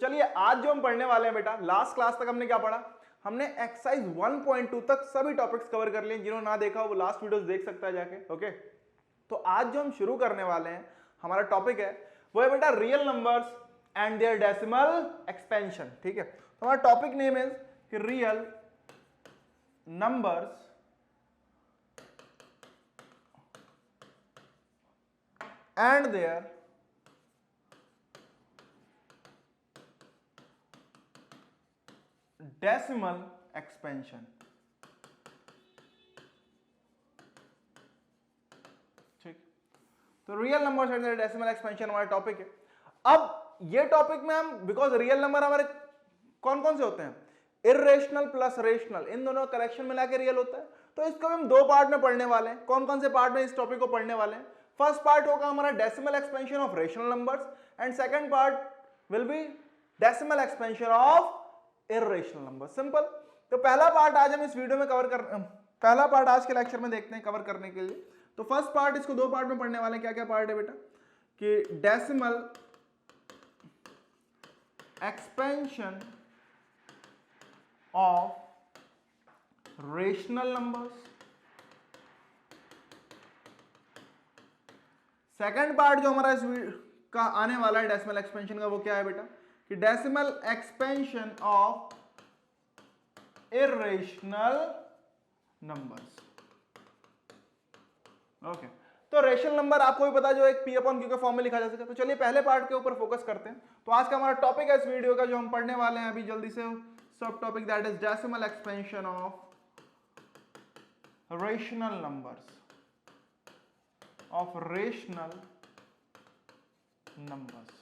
चलिए आज जो हम पढ़ने वाले हैं बेटा, लास्ट क्लास तक हमने क्या पढ़ा, हमने एक्सरसाइज 1.2 तक सभी टॉपिक्स कवर कर लिए। जिन्होंने ना देखा वो लास्ट वीडियोस देख सकता है जाके। ओके, तो आज जो हम शुरू करने वाले हैं, हमारा टॉपिक है वो है बेटा real numbers and their decimal expansion. ठीक है, तो हमारा topic name is real numbers and their decimal expansion. ठीक, तो real numbers and decimal expansion हमारा टॉपिक है। अब ये टॉपिक में हम, बिकॉज रियल नंबर हमारे कौन कौन से होते हैं, इर्रेशनल प्लस रेशनल, इन दोनों कलेक्शन मिला के रियल होता है। तो इसको हम दो पार्ट में पढ़ने वाले हैं। कौन कौन से पार्ट में इस टॉपिक को पढ़ने वाले हैं? फर्स्ट पार्ट होगा हमारा decimal expansion of rational numbers and second part will be decimal expansion of irrational number. Simple. तो पहला पार्ट आज हम इस वीडियो में पहला पार्ट आज के लेक्चर में देखते हैं कवर करने के लिए। तो फर्स्ट पार्ट, इसको दो पार्ट में पढ़ने वाले हैं। क्या क्या पार्ट है बेटा? कि decimal expansion of rational numbers. Second part जो हमारा इस का आने वाला है डेसिमल एक्सपेंशन का, वो क्या है बेटा? कि decimal expansion of irrational numbers. Okay, तो रेशनल नंबर आपको भी पता है, जो एक पी अपॉन क्यू के फॉर्म में लिखा जा सकता है। तो चलिए पहले पार्ट के ऊपर फोकस करते हैं। तो आज का हमारा टॉपिक है इस वीडियो का, जो हम पढ़ने वाले हैं अभी जल्दी से, सब topic that is decimal expansion of rational numbers, of rational numbers.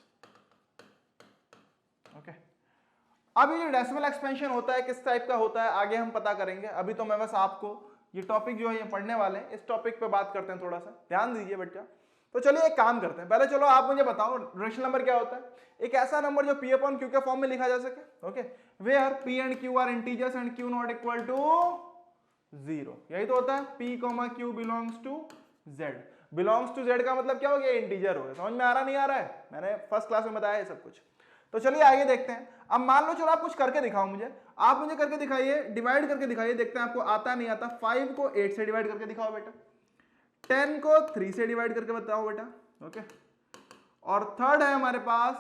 Okay, अब ये डेसिमल एक्सपेंशन होता है किस टाइप का होता है आगे हम पता करेंगे। अभी तो मैं बस आपको ये टॉपिक जो है ये पढ़ने वाले हैं, इस टॉपिक पे बात करते हैं। थोड़ा सा ध्यान दीजिए बच्चा। तो चलिए एक काम करते हैं, पहले चलो आप मुझे बताओ रेशनल नंबर क्या होता है। एक ऐसा नंबर जो पी अपॉन क्यू के फॉर्म में लिखा जा सके। Okay, where P and Q are integers and Q not equal to 0। यही तो होता है, p comma Q belongs to z। Belongs to z का मतलब क्या हो गया? इंटीजर हो गया। समझ में आ रहा नहीं आ रहा है? मैंने फर्स्ट क्लास में बताया है सब कुछ। तो चलिए आगे देखते हैं। अब मान लो, चलो आप कुछ करके दिखाओ मुझे, आप मुझे करके दिखाइए, डिवाइड करके दिखाइए, देखते हैं आपको आता नहीं आता। 5 को 8 से डिवाइड करके दिखाओ बेटा, 10 को 3 से डिवाइड करके बताओ बेटा। ओके, और थर्ड है हमारे पास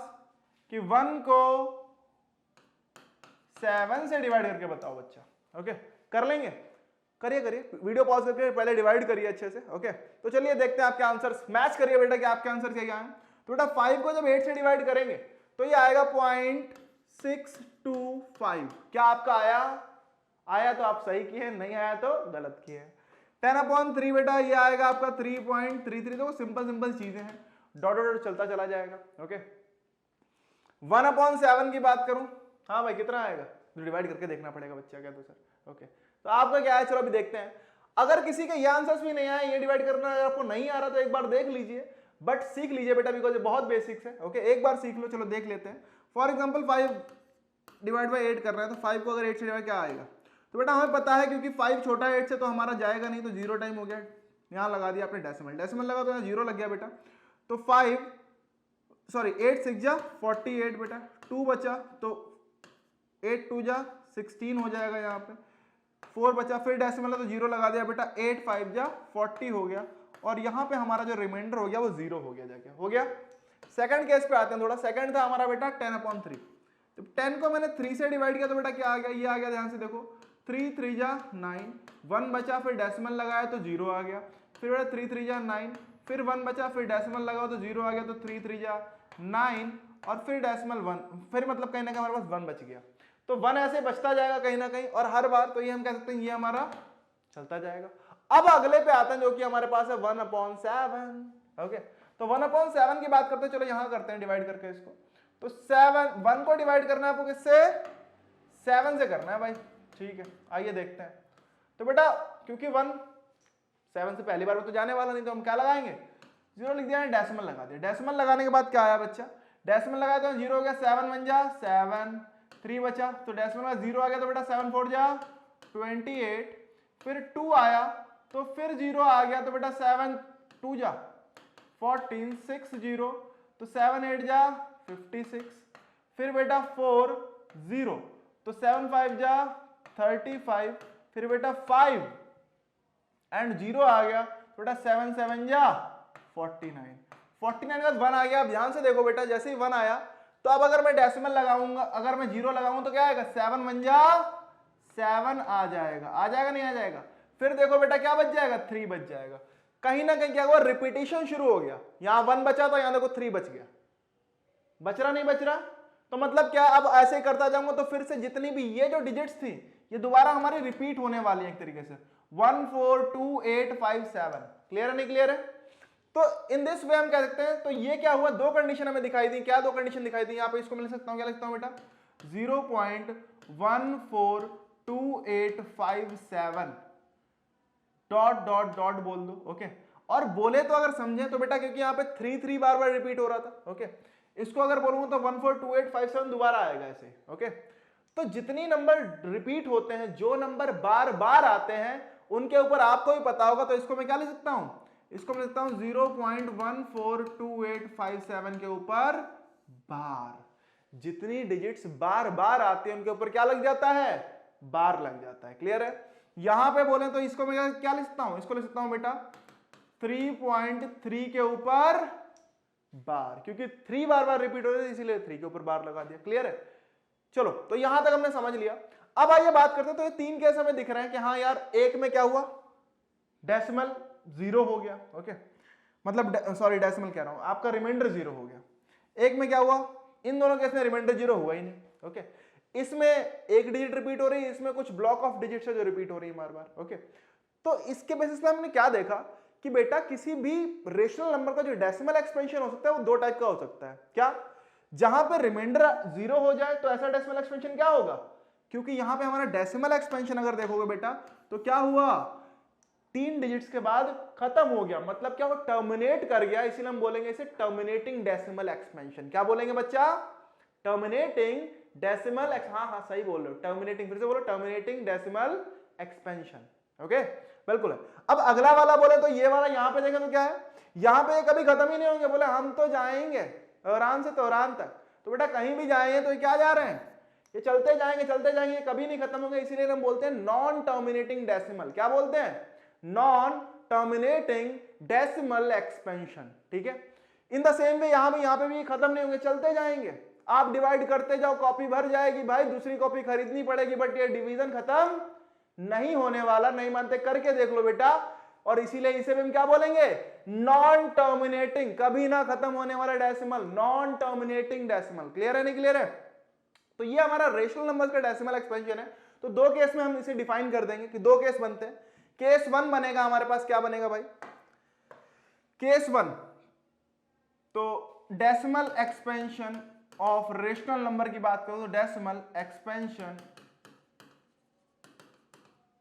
कि 1 को 7 से डिवाइड करके बताओ बच्चा। ओके, कर लेंगे? करिए करिए, वीडियो पॉज करके पहले डिवाइड करिए अच्छे से। ओके, तो चलिए देखते हैं आपके आंसर, मैच करिए बेटा कि आपके आंसर क्या है। तो बेटा 5 को जब 8 से डिवाइड करेंगे तो ये आएगा 0.625। क्या आपका आया? आया तो आप सही किए, नहीं आया तो गलत किए। 10/3 बेटा ये आएगा आपका 3.33। तो सिंपल सिंपल चीजें हैं, डॉट डॉट चलता चला जाएगा। ओके, 1/7 की बात करूं, हाँ भाई कितना आएगा? डिवाइड करके देखना पड़ेगा बच्चा क्या तो सर। ओके, तो आपका क्या है, चलो अभी देखते हैं। अगर किसी के ये आंसर्स भी नहीं आए, ये डिवाइड करना अगर आपको नहीं आ रहा तो एक बार देख लीजिए, बट सीख लीजिए बेटा, बिकॉज ये बहुत बेसिक्स है। ओके, एक बार सीख लो। चलो देख लेते हैं। फॉर एग्जांपल 5 डिवाइड बाय 8 कर रहे हैं, तो 5 को अगर 8 से डिवाइड क्या आएगा? तो बेटा हमें पता है, क्योंकि 5 छोटा है 8 से, तो हमारा जाएगा नहीं, तो 0 टाइम हो गया। यहां लगा दिया आपने डेसिमल, डेसिमल लगा तो यहाँ 0 लग गया बेटा। तो 8 6 जा 48 बेटा, 2 बचा, तो 8 2 जा 16 हो जाएगा यहाँ पे, 4 बचा, फिर डेसिमल है तो 0 लगा दिया बेटा, 8 5 जा 40 हो गया, और यहाँ पे हमारा जो रिमाइंडर हो गया वो 0 हो गया जाके, हो गया। सेकंड केस पे आते हैं थोड़ा। सेकंड था हमारा बेटा 10/3। तो 10 को मैंने 3 से डिवाइड किया तो बेटा क्या आ गया? ये आ गया, ध्यान से देखो, 3 3 जा 9, 1 बचा, फिर डेसिमल लगाया तो 0 आ गया, फिर बेटा 3 3 जा 9, फिर 1 बचा, फिर डेसिमल लगाओ तो 0 आ गया, तो 3 3 जा 9, और फिर डेसिमल 1, फिर मतलब कहीं ना कहीं हमारे पास 1 बच गया। तो 1 ऐसे बचता जाएगा कहीं ना कहीं, और हर बार, तो ये हम कह सकते हैं ये हमारा चलता जाएगा। अब अगले पे आते हैं जो कि हमारे पास है 1/7। ओके, तो 1/7 की बात करते हैं। चलो यहां करते हैं डिवाइड करके इसको। तो 1 को डिवाइड करना है आपको किससे? 7 से करना है भाई। ठीक है, आइए देखते हैं। तो बेटा क्योंकि 1 7 से पहली बार में तो जाने वाला नहीं, तो हम क्या लगाएंगे? 0 लिख दिया, डेसिमल लगा दिया। डेसिमल लगाने के बाद क्या आया बच्चा? डेसिमल लगाया तो 0 हो गया, 7 1 जा 7, 3 बचा, तो डेसिमल में 0 आ गया, तो बेटा 7 4 जा 28, फिर 2 आया, तो फिर 0 आ गया, तो बेटा 7 2 जा 14, 6 0, तो 7 8 जा 56, फिर बेटा 4 0, तो 7 5 जा 35, फिर बेटा 5 एंड 0 आ गया, तो बेटा 7 7 जा 49, 49 का 1 आ गया। अब ध्यान से देखो बेटा, जैसे ही 1 आया तो अब अगर मैं डेसिमल लगाऊंगा, अगर मैं 0 लगाऊंगा तो क्या आएगा, 7 1 जा 7 आ जाएगा नहीं आ जाएगा। फिर देखो बेटा क्या बच जाएगा, 3 बच जाएगा। कहीं ना कहीं क्या हुआ, रिपीटेशन शुरू हो गया। यहां 1 बचा तो यहां देखो 3 बच गया, बच रहा नहीं बच रहा, तो मतलब क्या, अब ऐसे ही करता जाऊंगा तो फिर से जितनी भी ये जो डिजिट्स थी ये दोबारा हमारी रिपीट होने वाली है एक तरीके से, 1 4 2 8 5 7। क्लियर है नहीं क्लियर है? तो इन दिस वे हम कह सकते हैं, तो ये क्या हुआ, दो कंडीशन हमें दिखाई दी। क्या दो कंडीशन दिखाई दी? यहाँ पे इसको मिल सकता हूँ, क्या लिखता हूँ बेटा, 0.142857 डॉट डॉट डॉट बोल दो। ओके, और बोले तो अगर समझे तो बेटा, क्योंकि यहाँ पे 3 3 बार बार रिपीट हो रहा था। ओके, इसको अगर बोलूंगा तो 142857 दोबारा आएगा ऐसे। ओके, तो जितनी नंबर रिपीट होते हैं, जो नंबर बार बार आते हैं, उनके ऊपर आपको भी पता होगा, तो इसको मैं क्या लिख सकता हूं, इसको मैं लिखता हूं 0.142857 के ऊपर बार। जितनी डिजिट्स बार बार आती है उनके ऊपर क्या लग जाता है, बार लग जाता है। क्लियर है? यहां पे बोले तो इसको मैं क्या लिख सकता हूं, इसको लिख सकता हूं बेटा 3.3 के ऊपर बार, क्योंकि 3 बार बार रिपीट हो रही है इसीलिए 3 के ऊपर बार लगा दिया। क्लियर है? चलो, तो यहां तक हमने समझ लिया। अब आइए बात करते हैं, तो ये 3 केस हमें दिख रहे हैं कि हाँ यार, एक में क्या हुआ, डेसिमल 0 हो गया। ओके, मतलब सॉरी डेसिमल कह रहा हूं, आपका रिमाइंडर 0 हो गया। एक में क्या हुआ, इन दोनों केस में रिमाइंडर 0 हुआ ही नहीं। ओके, इसमें एक डिजिट रिपीट हो रही है, इसमें कुछ ब्लॉक ऑफ डिजिट्स है जो रिपीट हो रही है बार बार। ओके, तो इसके बेसिस पे हमने क्या देखा कि बेटा किसी भी रेशनल नंबर का जो डेसिमल एक्सपेंशन हो सकता है वो दो टाइप का हो सकता है। क्या? जहां पे रिमाइंडर 0 हो जाए तो ऐसा डेसिमल एक्सपेंशन क्या होगा, क्योंकि यहां पे हमारा डेसिमल एक्सपेंशन अगर देखोगे बेटा तो क्या हुआ, 3 डिजिट्स के बाद खत्म हो गया, मतलब क्या, वो टर्मिनेट कर गया, इसीलिए हम बोलेंगे इसे टर्मिनेटिंग डेसिमल एक्सपेंशन। क्या बोलेंगे बच्चा, टर्मिनेटिंग डेसिमल हाँ हाँ सही बोल रहे हो, टर्मिनेटिंग, फिर से बोलो, टर्मिनेटिंग डेसिमल एक्सपेंशन। ओके, बिल्कुल है। अब अगला वाला बोले तो ये वाला, यहां पे देखें तो क्या है, यहां पे कभी खत्म ही नहीं होंगे, बोले हम तो जाएंगे औरान से तोरान तक। तो बेटा कहीं भी जाएंगे तो ये क्या जा रहे हैं, ये चलते जाएंगे, कभी नहीं खत्म होंगे, इसीलिए हम बोलते हैं नॉन टर्मिनेटिंग डेसिमल। क्या बोलते हैं, नॉन टर्मिनेटिंग डेसिमल एक्सपेंशन। ठीक है, इन द सेम वे यहां पे भी खत्म नहीं होंगे, चलते जाएंगे, आप डिवाइड करते जाओ, कॉपी भर जाएगी भाई, दूसरी कॉपी खरीदनी पड़ेगी, बट ये डिवीजन खत्म नहीं होने वाला। नहीं मानते करके देख लो बेटा, और इसीलिए इसे भी हम क्या बोलेंगे, नॉन टर्मिनेटिंग, कभी ना खत्म होने वाला decimal, non terminating decimal. Clear है नहीं क्लियर है? तो ये हमारा रेशनल नंबर्स का डेसिमल एक्सपेंशन है। तो दो केस में हम इसे डिफाइन कर देंगे कि दो केस बनते हैं। केस 1 बनेगा हमारे पास, क्या बनेगा भाई, केस 1, तो decimal expansion of rational number की बात करो तो decimal expansion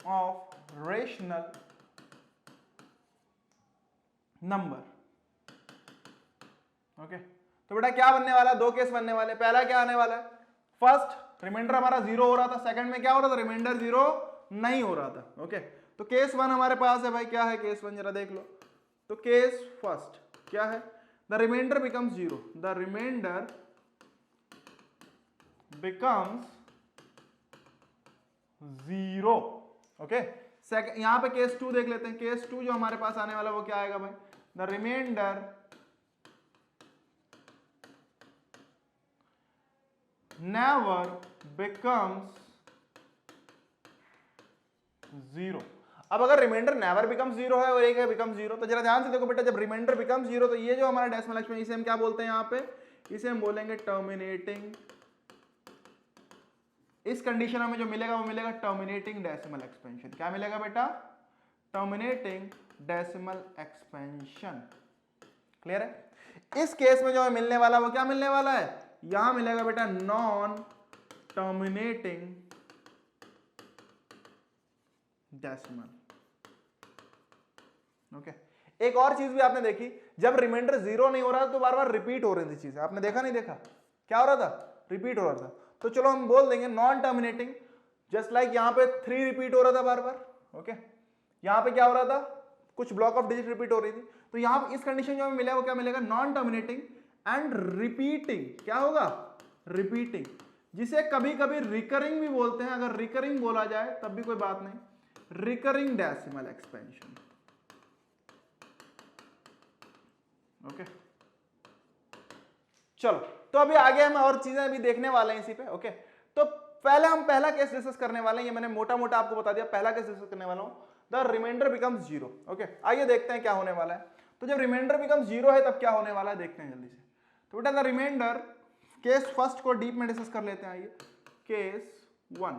of rational number. Okay, तो बेटा क्या बनने वाला है, दो केस बनने वाले। पहला क्या आने वाला है, फर्स्ट रिमाइंडर हमारा 0 हो रहा था, सेकंड में क्या हो रहा था, रिमाइंडर 0 नहीं हो रहा था। ओके, तो केस 1 हमारे पास है भाई, क्या है केस 1 जरा देख लो। तो केस फर्स्ट क्या है, the remainder becomes 0, the remainder becomes 0। Okay, second, यहां पे केस 2 देख लेते हैं। केस 2 जो हमारे पास आने वाला वो क्या आएगा भाई, द रिमाइंडर नेवर बिकम्स 0। अब अगर रिमाइंडर नेवर बिकम्स 0 है और एक है बिकम्स 0, तो जरा ध्यान से देखो बेटा, जब रिमाइंडर बिकम्स 0 तो ये जो हमारा डेसिमल एक्सपेंशन, इसे हम क्या बोलते हैं, यहां पे इसे हम बोलेंगे टर्मिनेटिंग। इस कंडीशन में जो मिलेगा वो मिलेगा टर्मिनेटिंग डेसिमल एक्सपेंशन। क्या मिलेगा बेटा, टर्मिनेटिंग डेसिमल एक्सपेंशन। क्लियर है? इस केस में जो है मिलने वाला वो क्या मिलने वाला है, यहां मिलेगा बेटा नॉन टर्मिनेटिंग डेसिमल। ओके, एक और चीज भी आपने देखी, जब रिमाइंडर 0 नहीं हो रहा था तो बार बार रिपीट हो रही थी चीजें, आपने देखा नहीं देखा, क्या हो रहा था, रिपीट हो रहा था। तो चलो हम बोल देंगे नॉन टर्मिनेटिंग, जस्ट लाइक यहां पे 3 रिपीट हो रहा था बार बार। ओके, यहां पे क्या हो रहा था, कुछ ब्लॉक ऑफ डिजिट रिपीट हो रही थी, तो यहां इस कंडीशन जो हमें मिला वो क्या मिलेगा, नॉन टर्मिनेटिंग एंड रिपीटिंग। क्या होगा, रिपीटिंग, जिसे कभी कभी रिकरिंग भी बोलते हैं। अगर रिकरिंग बोला जाए तब भी कोई बात नहीं, रिकरिंग डेसिमल एक्सपेंशन। ओके चलो, तो अभी आगे हम और चीजें अभी देखने वाले हैं इसी पे। ओके तो पहले हम पहला केस डिस्कस करने वाले हैं, ये मैंने मोटा मोटा आपको बता दिया। पहला केस डिस्कस करने वाला हूं, the remainder becomes zero. Okay आइए देखते हैं क्या होने वाला है। तो जब रिमाइंडर बिकम्स जीरो है तब क्या होने वाला है, देखते हैं जल्दी से। तो बेटा द रिमाइंडर, केस फर्स्ट को डीप में डिस्कस कर लेते हैं। आइए केस वन,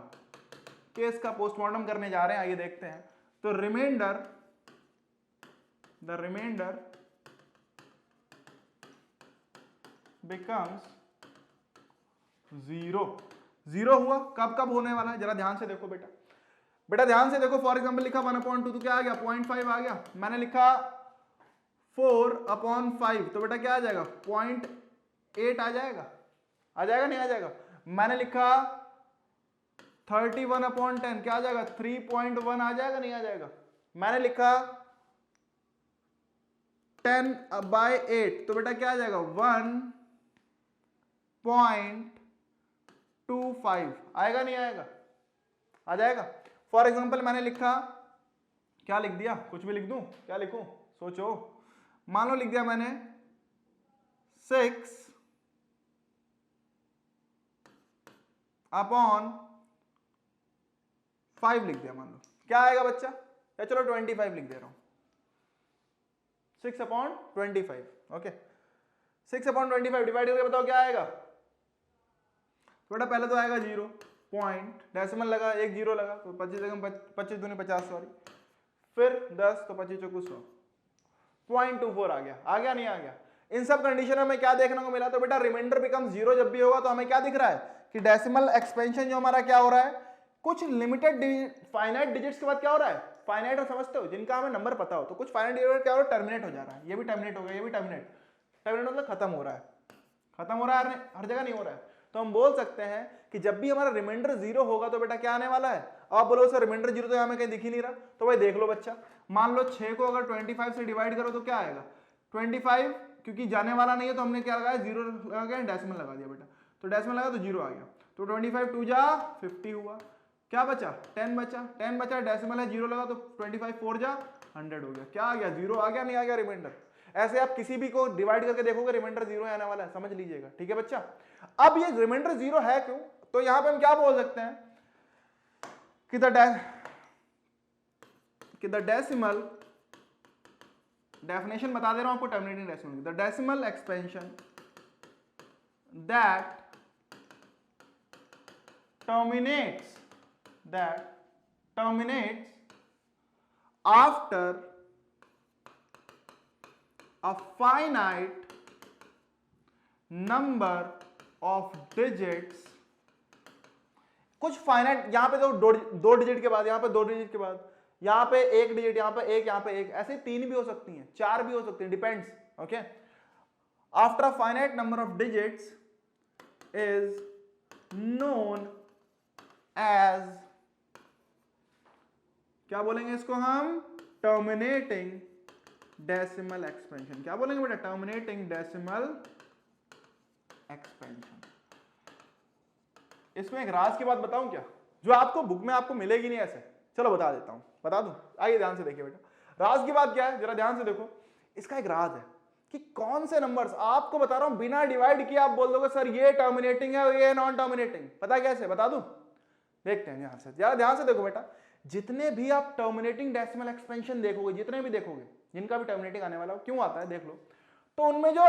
केस का पोस्टमार्टम करने जा रहे हैं, आइए देखते हैं। तो remainder, the remainder becomes zero. Zero हुआ कब कब होने वाला है, जरा ध्यान से देखो बेटा। बेटा ध्यान से देखो, फॉर एग्जांपल लिखा 1/2 तो क्या आ गया, 0.5 आ गया। मैंने लिखा 4/5 तो बेटा क्या आ जाएगा, 0.8 आ जाएगा। आ जाएगा नहीं आ जाएगा। मैंने लिखा 31/10 क्या आ जाएगा, 3.1 आ जाएगा नहीं आ जाएगा। मैंने लिखा 10/8 तो बेटा क्या आ जाएगा, 1.25 आएगा नहीं आएगा, आ जाएगा। फॉर एग्जांपल मैंने लिखा, क्या लिख दिया, कुछ भी लिख दूं, क्या लिखूं, सोचो। मान लो लिख दिया मैंने 6/5 लिख दिया, मान लो क्या आएगा बच्चा, या चलो 25 लिख दे रहा हूं, 6/25। ओके 6/25 डिवाइड करके बताओ क्या आएगा। बेटा पहले तो आएगा 0 पॉइंट, डेसिमल लगा, एक 0 लगा तो 25 दूनी 50 सॉरी, फिर 10 तो 25 चौको 100, 0.24 आ गया नहीं आ गया। इन सब कंडीशन में हमें क्या देखने को मिला, तो बेटा रिमाइंडर बिकम 0 जब भी होगा तो हमें क्या दिख रहा है कि डेसिमल एक्सपेंशन जो हमारा क्या हो रहा है, कुछ लिमिटेड फाइनाइट डिजिट्स के बाद क्या हो रहा है, फाइनाइट, और समझते हो जिनका हमें नंबर पता हो, तो कुछ फाइनाइट डिजिट क्या हो रहा है, टर्मिनेट हो जा रहा है। ये भी टर्मिनेट हो गया, ये भी टर्मिनेट मतलब खत्म हो रहा है, खत्म हो रहा है, हर जगह नहीं हो रहा है। तो हम बोल सकते हैं कि जब भी हमारा रिमाइंडर 0 होगा तो बेटा क्या आने वाला है। आप बोलो सर रिमाइंडर 0 तो हमें कहीं दिख ही नहीं रहा, तो भाई देख लो बच्चा, मान लो 6 को अगर 25 से डिवाइड करो तो क्या आएगा 25, क्योंकि जाने वाला नहीं है तो हमने क्या लगाया, 0 लगा के डेसिमल लगा दिया बेटा, तो डेसिमल लगा तो 0 आ गया। तो 25 2 जा 50 हुआ, क्या बचा 10 बचा, 10 बचा, डेसिमल है 0 लगा तो 25 4 जा 100 हो गया, क्या आ गया 0 आ गया नहीं आ गया रिमाइंडर। ऐसे आप किसी भी को डिवाइड करके देखोगे रिमाइंडर 0 आने वाला है, समझ लीजिएगा, ठीक है बच्चा। अब ये रिमाइंडर 0 है क्यों, तो यहां पे हम क्या बोल सकते हैं कि द डेसिमल, डेफिनेशन बता दे रहा हूं आपको terminating decimal, the decimal expansion that terminates after a finite number of digits, कुछ फाइनाइट, यहां पे तो दो डिजिट के बाद, यहां पे 2 डिजिट के बाद, यहां पे 1 डिजिट, यहां पे 1, यहां पे 1, ऐसे 3 भी हो सकती हैं, 4 भी हो सकती हैं, depends. Okay after a finite number of digits is known as, क्या बोलेंगे इसको हम, टर्मिनेटिंग डेसिमल एक्सपेंशन। क्या बोलेंगे बेटा, टर्मिनेटिंग डेसिमल एक्सपेंशन। इसमें एक राज की बात बताऊं क्या, जो आपको बुक में आपको मिलेगी नहीं ऐसे, चलो बता देता हूं, बता दूं, आइए ध्यान से देखिए बेटा। राज की बात क्या है, जरा ध्यान से देखो, इसका एक राज है कि कौन से नंबर्स, आपको बता रहा हूं बिना डिवाइड किए आप बोल दोगे सर ये टर्मिनेटिंग है और ये नॉन टर्मिनेटिंग, पता कैसे, बता दूं, देखते हैं ध्यान से, जरा ध्यान से देखो बेटा। जितने भी आप टर्मिनेटिंग डेसिमल एक्सपेंशन देखोगे, जितने भी देखोगे, जिनका भी टर्मिनेटिंग आने वाला हो, क्यों आता है देख लो, तो उनमें जो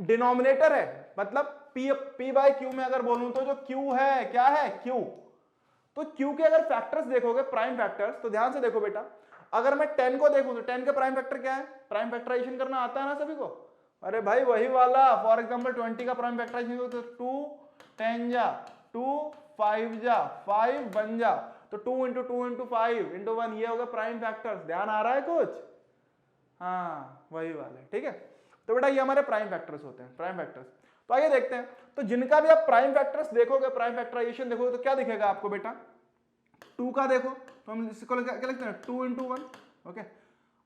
डिनोमिनेटर है, मतलब p बाय क्यू में अगर बोलूं तो जो q है, क्या है q, तो q के अगर फैक्टर्स देखोगे, प्राइम फैक्टर्स, तो ध्यान से देखो बेटा, अगर मैं 10 को देखूं तो 10 का प्राइम फैक्टर क्या है, प्राइम फैक्टराइजेशन करना आता है ना सभी को, अरे भाई वही वाला, फॉर एग्जांपल 20 का प्राइम फैक्टराइजेशन तो 2 10 जा 2 5 जा 5 बन जा, तो 2 इंटू 2 इंटू 5 इंटू 1, ये होगा प्राइम फैक्टर्स, ध्यान आ रहा है कुछ, हाँ वही वाले, ठीक है। तो बेटा ये हमारे प्राइम फैक्टर्स होते हैं, प्राइम फैक्टर्स। तो आइए देखते हैं, तो जिनका भी आप प्राइम फैक्टर्स देखोगे, प्राइम फैक्टराइजेशन देखोगे, तो क्या दिखेगा आपको बेटा, 2 का देखो तो हम इसको क्या लिखते हैं, 2 इंटू 1, ओके,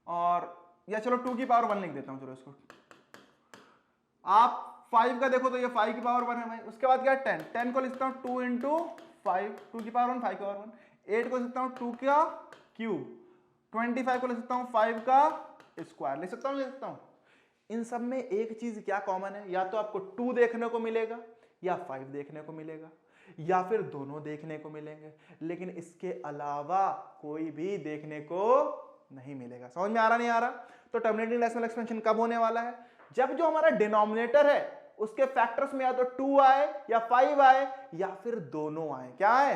और या चलो 2 की पावर 1 लिख देता हूं, चलो इसको। आप 5 का देखो तो ये 5 की पावर 1 है भाई। उसके बाद क्या है 10 को लिखता हूँ 2 इंटू 5, 2 की पावर 1, 5 की पावर 1। 8 को लिखता हूँ 2 का क्यूब। 25 को लिख सकता हूँ 5 का स्क्वायर। लिख सकता हूँ, लिख सकता हूँ। इन सब में एक चीज क्या कॉमन है, या तो आपको 2 देखने को मिलेगा या 5 देखने को मिलेगा या फिर दोनों देखने को मिलेंगे, लेकिन इसके अलावा कोई भी देखने को नहीं मिलेगा। समझ में आ रहा नहीं आ रहा? तो टर्मिनेटिंग डेसिमल एक्सपेंशन कब होने वाला है? जब जो हमारा डिनोमिनेटर है उसके फैक्टर्स में या तो 2 आए या 5 आए या फिर दोनों आए। क्या आए?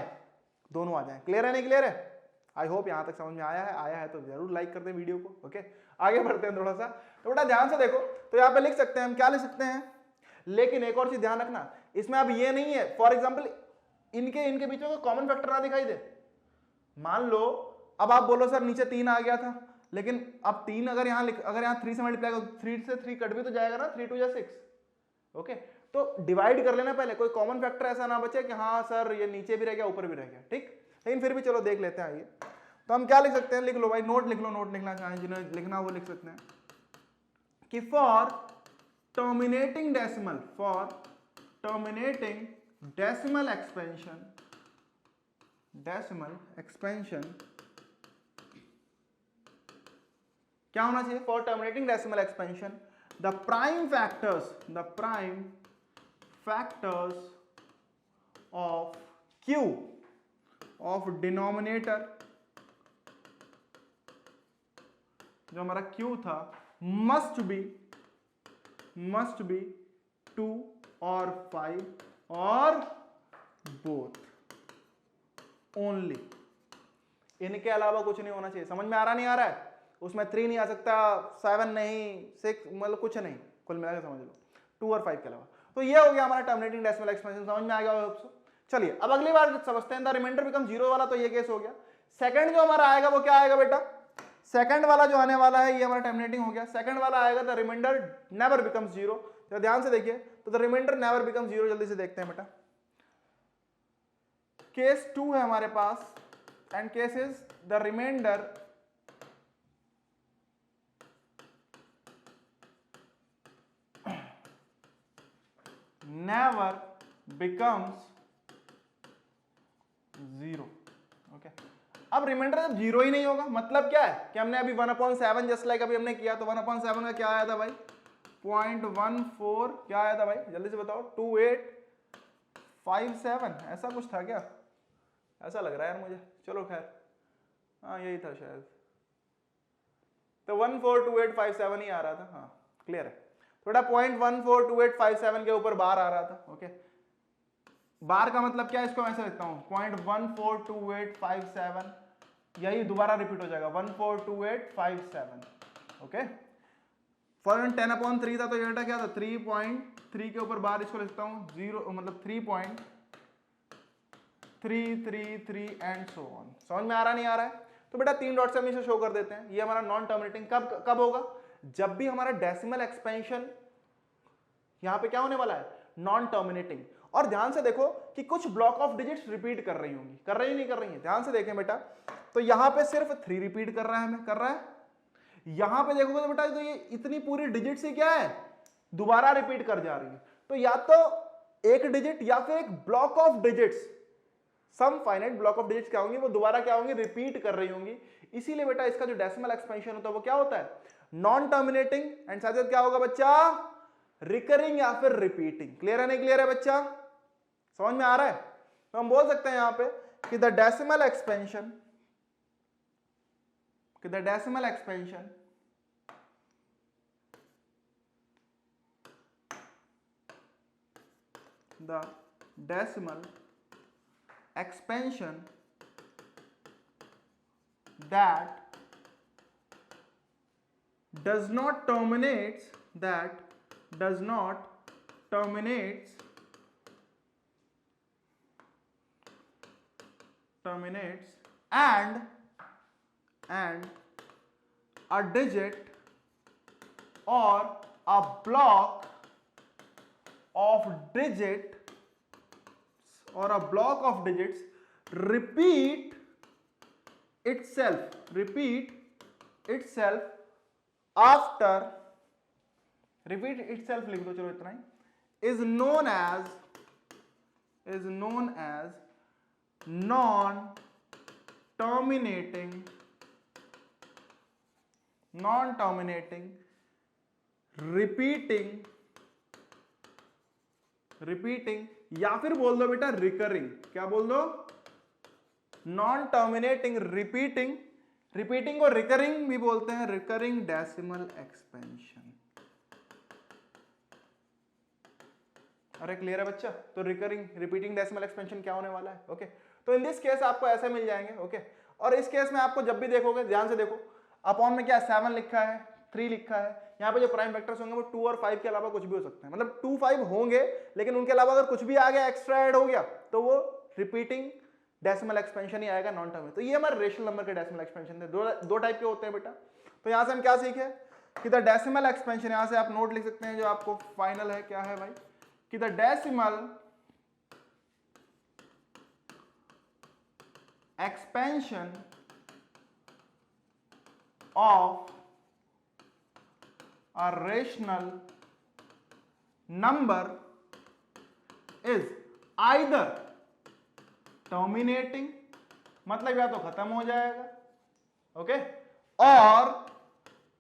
दोनों आ जाए। क्लियर है नहीं क्लियर है? आई होप यहां तक समझ में आया है तो जरूर लाइक कर दें वीडियो को। ओके, आगे बढ़ते हैं थोड़ा सा। तो बेटा ध्यान से देखो, तो यहां पे लिख सकते हैं हम, क्या लिख सकते हैं, लेकिन एक और चीज ध्यान रखना, इसमें अब ये नहीं है फॉर एग्जांपल इनके बीच में कोई कॉमन फैक्टर ना दिखाई दे। मान लो अब आप बोलो सर नीचे 3 आ गया था, लेकिन अब 3 अगर यहाँ 3 से मल्टीप्लाई करो, 3 से 3 कट भी तो जाएगा ना, 3 2 जा 6। ओके, तो डिवाइड कर लेना पहले, कोई कॉमन फैक्टर ऐसा ना बचे कि हाँ सर ये नीचे भी रह गया ऊपर भी रह गया। ठीक, लेकिन फिर भी चलो देख लेते हैं। आइए, तो हम क्या लिख सकते हैं, लिख लो भाई, नोट लिख लो, नोट लिखना चाहें जिन्हें लिखना वो लिख सकते हैं कि for terminating decimal, for terminating decimal expansion, decimal expansion क्या होना चाहिए? For terminating decimal expansion the prime factors of Q of denominator, जो हमारा Q था, मस्ट बी 2 और 5 और बोथ ओनली। इनके अलावा कुछ नहीं होना चाहिए। समझ में आ रहा नहीं आ रहा है? उसमें 3 नहीं आ सकता, 7 नहीं, 6, मतलब कुछ नहीं, कुल मिलाकर समझ लो 2 और 5 के अलावा। तो ये हो गया हमारा टर्मिनेटिंग डेसिमल एक्सपेंशन। समझ में आ गया होगा? चलिए अब अगली बार समझते हैं, द रिमाइंडर बिकम 0 वाला, तो ये केस हो गया। सेकंड जो हमारा आएगा वो क्या आएगा बेटा? सेकंड वाला जो आने वाला है ये हमारा टर्मिनेटिंग हो गया। सेकंड वाला आएगा द रिमाइंडर नेवर बिकम्स 0। तो ध्यान से देखिए, तो द रिमाइंडर नेवर बिकम्स 0 जल्दी से देखते हैं बेटा। केस 2 है हमारे पास, and case is the remainder never becomes 0। Okay, अब रिमाइंडर जब 0 ही नहीं होगा मतलब क्या है कि हमने अभी 1/7 जस्ट लाइक अभी हमने किया, तो 1/7 का क्या आया था भाई? 0.14, क्या आया था भाई जल्दी से बताओ? 2857, ऐसा कुछ था क्या? ऐसा लग रहा है यार मुझे, चलो खैर, हाँ यही था शायद। तो 142857 ही आ रहा था। हाँ क्लियर है, थोड़ा 0.142857 के ऊपर बार आ रहा था। ओके, बार का मतलब क्या है, इसको ऐसे लिखता हूं 0.142857, यही दोबारा रिपीट हो जाएगा 142857। ओके, फॉर 10/3 था, तो ये बेटा क्या था 3.3 के ऊपर बार, इसको लिखता हूं 0 मतलब 3.333 एंड सो ऑन। समझ में आ रहा नहीं आ रहा है? तो बेटा 3 डॉट से हम इसे शो कर देते हैं। ये हमारा नॉन टर्मिनेटिंग कब होगा? जब भी हमारा डेसिमल एक्सपेंशन यहां पे क्या होने वाला है? Non terminating. और ध्यान से देखो कि कुछ ब्लॉक ऑफ डिजिट्स रिपीट कर रही होंगी, कर रही नहीं कर रही है? ध्यान से देखें बेटा, तो यहां पे सिर्फ 3 रिपीट कर रहा है, हमें कर रहा है। यहां पे देखोगे तो बेटा, तो ये इतनी पूरी डिजिट्स ही क्या है, दोबारा रिपीट कर जा रही है। तो या तो एक डिजिट या फिर एक block of digits, some finite block of digits क्या होंगी, वो दोबारा क्या होंगी, रिपीट कर रही होंगी। इसीलिए बेटा इसका जो डेसिमल एक्सपेंशन होता है वो क्या होता है? नॉन टर्मिनेटिंग, एंड साथ क्या होगा बच्चा? रिकरिंग या फिर रिपीटिंग। क्लियर है नहीं क्लियर है बच्चा? समझ में आ रहा है? तो हम बोल सकते हैं यहां पे कि the decimal expansion, the decimal expansion that does not terminates and a digit or a block of digits repeat itself after, repeat itself लिख दो, चलो इतना ही, is known as non-terminating repeating या फिर बोल दो बेटा रिकरिंग। क्या बोल दो? नॉन टर्मिनेटिंग रिपीटिंग को रिकरिंग भी बोलते हैं, रिकरिंग डेसिमल एक्सपेंशन। अरे क्लियर है बच्चा? तो रिपीटिंग डेसिमल एक्सपेंशन क्या होने वाला है? ओके तो इन दिस केस आपको ऐसे मिल जाएंगे। ओके और इस केस में आपको जब भी देखोगे ध्यान से देखो, अपॉन में क्या 7 लिखा है, 3 लिखा है, यहाँ पे जो प्राइम वेक्टर्स होंगे वो 2 और 5 के अलावा कुछ भी हो सकते हैं, मतलब 2 5 होंगे लेकिन उनके अलावा अगर कुछ भी आ गया एक्स्ट्रा ऐड हो गया तो वो रिपीटिंग डेसिमल एक्सपेंशन ही आएगा, नॉन टर्म। तो ये हमारे रेशनल नंबर के डेसिमल एक्सपेंशन थे। दो टाइप के होते हैं बेटा। तो यहां से हम क्या सीखे कि द डेसिमल एक्सपेंशन, यहां से आप नोट लिख सकते हैं जो आपको फाइनल है, क्या है भाई, कि the decimal expansion of a rational number is either terminating, मतलब या तो खत्म हो जाएगा, ओके, और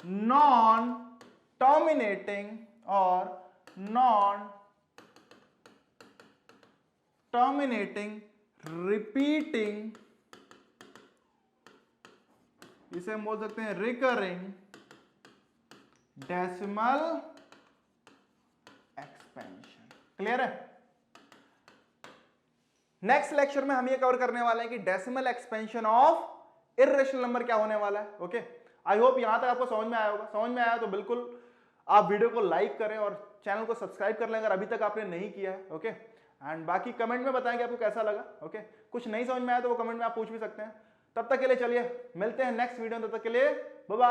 नॉन टर्मिनेटिंग रिपीटिंग, इसे हम बोल सकते हैं रिकरिंग डेसिमल एक्सपेंशन। क्लियर है? नेक्स्ट लेक्चर में हम ये कवर करने वाले हैं कि decimal expansion of irrational number क्या होने वाला है। ओके आई होप यहां तक आपको समझ में आया होगा। समझ में आया तो बिल्कुल आप वीडियो को लाइक करें और चैनल को सब्सक्राइब कर लें अगर अभी तक आपने नहीं किया है। ओके एंड बाकी कमेंट में बताएंगे आपको कैसा लगा। ओके कुछ नहीं समझ में आया तो वो कमेंट में आप पूछ भी सकते हैं। तब तक के लिए चलिए मिलते हैं नेक्स्ट वीडियो में, तब तक के लिए बाय बाय।